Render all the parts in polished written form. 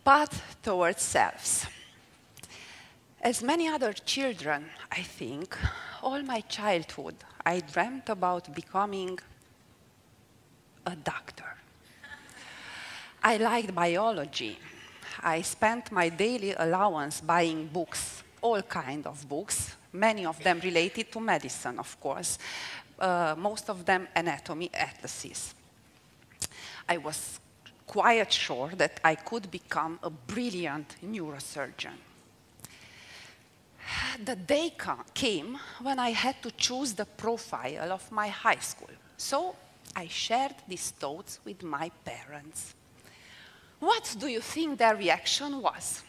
Path towards selves. As many other children, I think, all my childhood, I dreamt about becoming a doctor. I liked biology. I spent my daily allowance buying books, all kinds of books, many of them related to medicine, of course, most of them anatomy atlases. I was quite sure that I could become a brilliant neurosurgeon. The day came when I had to choose the profile of my high school. So I shared these thoughts with my parents. What do you think their reaction was?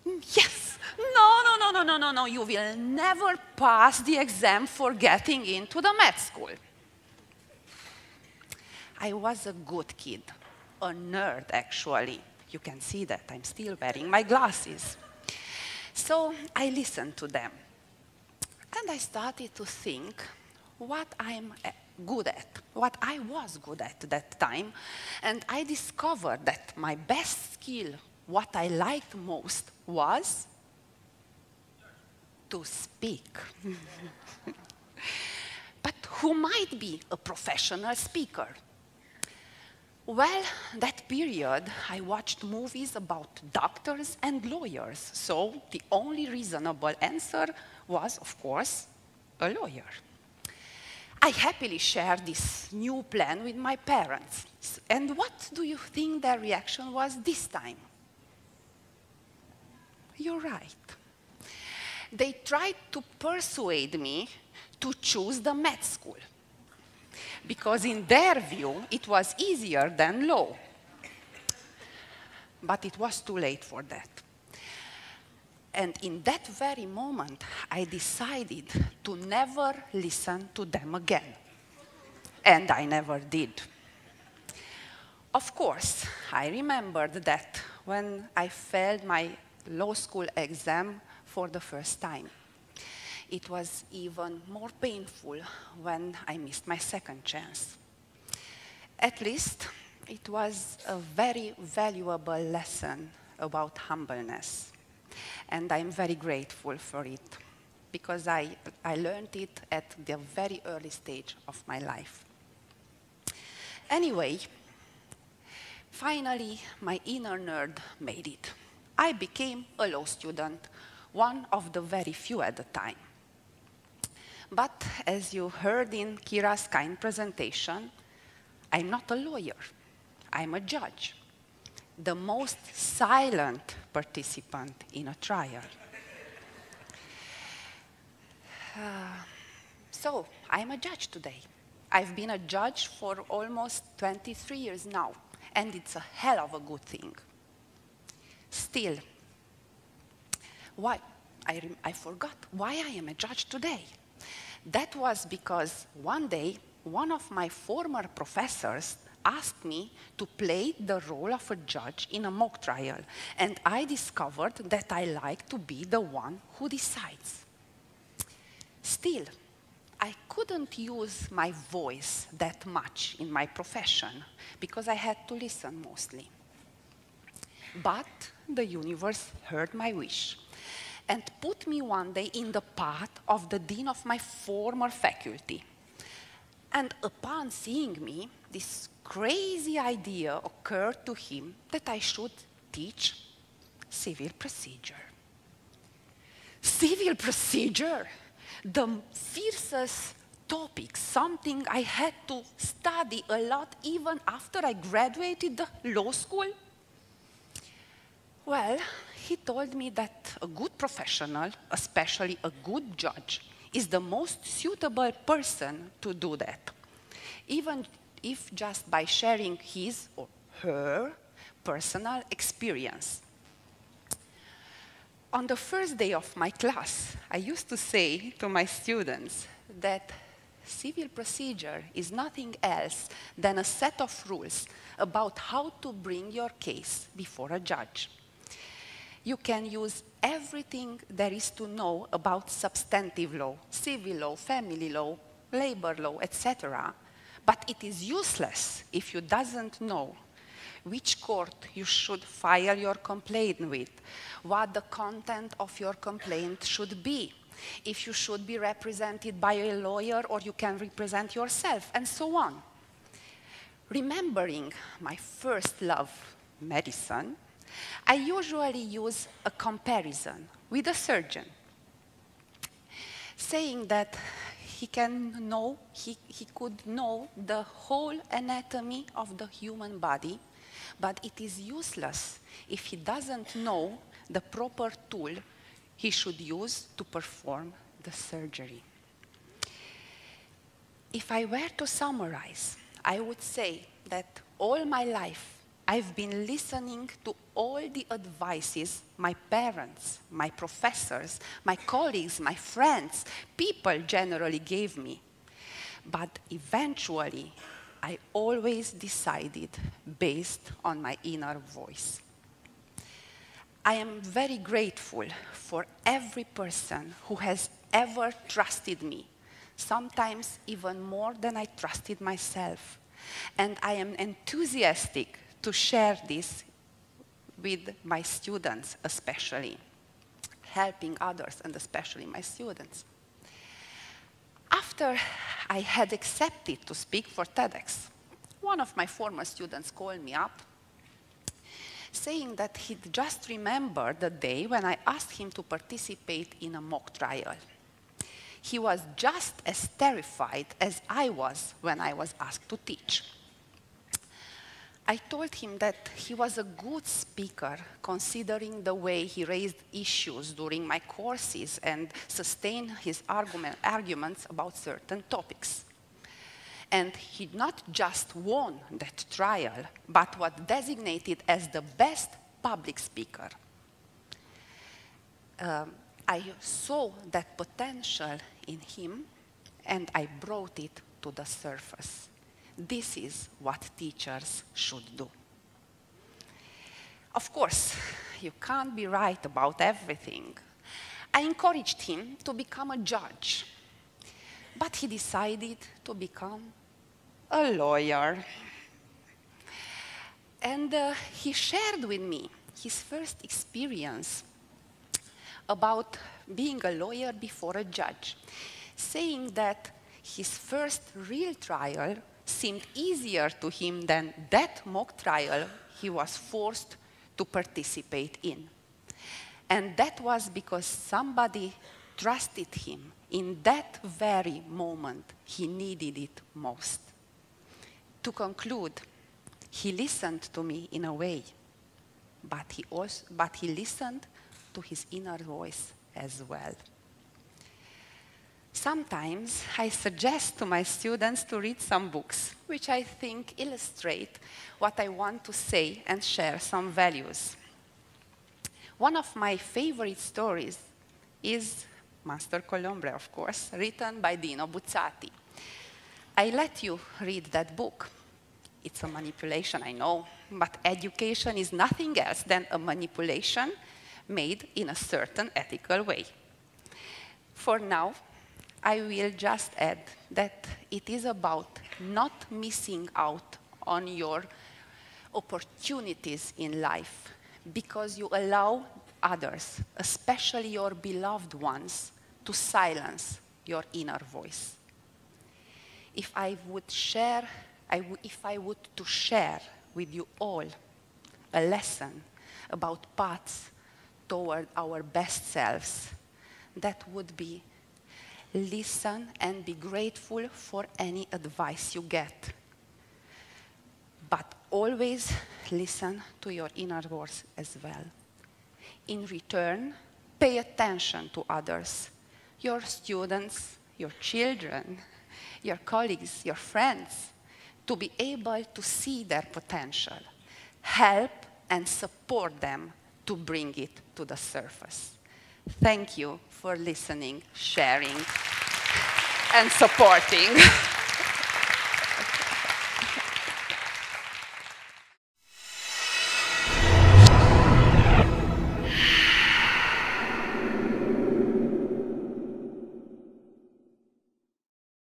Yes, no, you will never pass the exam for getting into the med school. I was a good kid, a nerd actually. You can see that I'm still wearing my glasses. So I listened to them, and I started to think what I'm good at, what I was good at that time, and I discovered that my best skill, what I liked most, was to speak. But who might be a professional speaker? Well, that period, I watched movies about doctors and lawyers, so the only reasonable answer was, of course, a lawyer. I happily shared this new plan with my parents. And what do you think their reaction was this time? You're right. They tried to persuade me to choose the med school, because in their view, it was easier than law. But it was too late for that. And in that very moment, I decided to never listen to them again. And I never did. Of course, I remembered that when I failed my law school exam for the first time. It was even more painful when I missed my second chance. At least, it was a very valuable lesson about humbleness. And I'm very grateful for it, because I learned it at the very early stage of my life. Anyway, finally, my inner nerd made it. I became a law student, one of the very few at the time. But as you heard in Kira's kind presentation, I'm not a lawyer. I'm a judge, the most silent participant in a trial. So I'm a judge today. I've been a judge for almost 23 years now, and it's a hell of a good thing. Still, I forgot why I am a judge today. That was because one day, one of my former professors asked me to play the role of a judge in a mock trial, and I discovered that I like to be the one who decides. Still, I couldn't use my voice that much in my profession, because I had to listen mostly. But the universe heard my wish and put me one day in the path of the dean of my former faculty. And upon seeing me, this crazy idea occurred to him that I should teach civil procedure. Civil procedure, the fiercest topic, something I had to study a lot even after I graduated the law school. Well, he told me that a good professional, especially a good judge, is the most suitable person to do that, even if just by sharing his or her personal experience. On the first day of my class, I used to say to my students that civil procedure is nothing else than a set of rules about how to bring your case before a judge. You can use everything there is to know about substantive law, civil law, family law, labor law, etc. But it is useless if you don't know which court you should file your complaint with, what the content of your complaint should be, if you should be represented by a lawyer or you can represent yourself, and so on. Remembering my first love, medicine, I usually use a comparison with a surgeon, saying that he could know the whole anatomy of the human body, but it is useless if he doesn't know the proper tool he should use to perform the surgery. If I were to summarize, I would say that all my life I've been listening to all the advices my parents, my professors, my colleagues, my friends, people generally gave me. But eventually, I always decided based on my inner voice. I am very grateful for every person who has ever trusted me, sometimes even more than I trusted myself. And I am enthusiastic to share this with my students, especially, helping others, and especially my students. After I had accepted to speak for TEDx, one of my former students called me up, saying that he'd just remembered the day when I asked him to participate in a mock trial. He was just as terrified as I was when I was asked to teach. I told him that he was a good speaker, considering the way he raised issues during my courses and sustained his arguments about certain topics. And he not just won that trial, but was designated as the best public speaker. I saw that potential in him, and I brought it to the surface. This is what teachers should do. Of course, you can't be right about everything. I encouraged him to become a judge, but he decided to become a lawyer. And he shared with me his first experience about being a lawyer before a judge, saying that his first real trial seemed easier to him than that mock trial he was forced to participate in. And that was because somebody trusted him in that very moment he needed it most. To conclude, he listened to me in a way, but he listened to his inner voice as well. Sometimes I suggest to my students to read some books, which I think illustrate what I want to say and share some values. One of my favorite stories is Master Colombre, of course, written by Dino Buzzati. I let you read that book. It's a manipulation, I know, but education is nothing else than a manipulation made in a certain ethical way. For now, I will just add that it is about not missing out on your opportunities in life because you allow others, especially your beloved ones, to silence your inner voice. If I would share with you all a lesson about paths toward our best selves, that would be listen and be grateful for any advice you get. But always listen to your inner voice as well. In return, pay attention to others, your students, your children, your colleagues, your friends, to be able to see their potential, help and support them to bring it to the surface. Thank you for listening, sharing, and supporting.